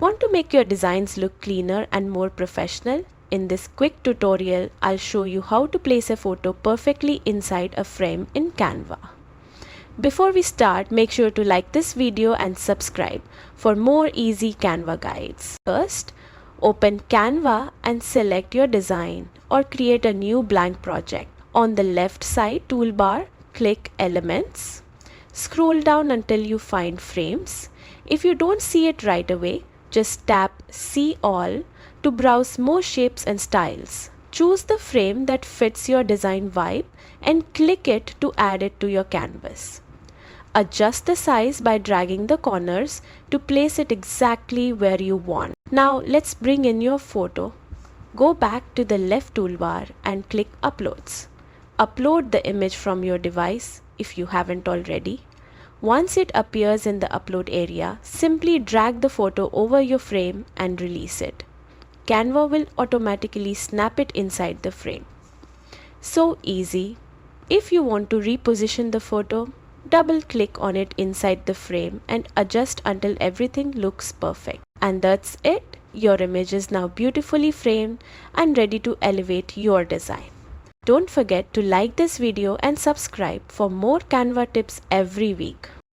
Want to make your designs look cleaner and more professional? In this quick tutorial, I'll show you how to place a photo perfectly inside a frame in Canva. Before we start, make sure to like this video and subscribe for more easy Canva guides. First, open Canva and select your design or create a new blank project. On the left side toolbar, click Elements. Scroll down until you find Frames. If you don't see it right away, just tap See All to browse more shapes and styles. Choose the frame that fits your design vibe and click it to add it to your canvas. Adjust the size by dragging the corners to place it exactly where you want. Now let's bring in your photo. Go back to the left toolbar and click Uploads. Upload the image from your device if you haven't already. Once it appears in the upload area, simply drag the photo over your frame and release it. Canva will automatically snap it inside the frame. So easy. If you want to reposition the photo, double click on it inside the frame and adjust until everything looks perfect. And that's it. Your image is now beautifully framed and ready to elevate your design. Don't forget to like this video and subscribe for more Canva tips every week.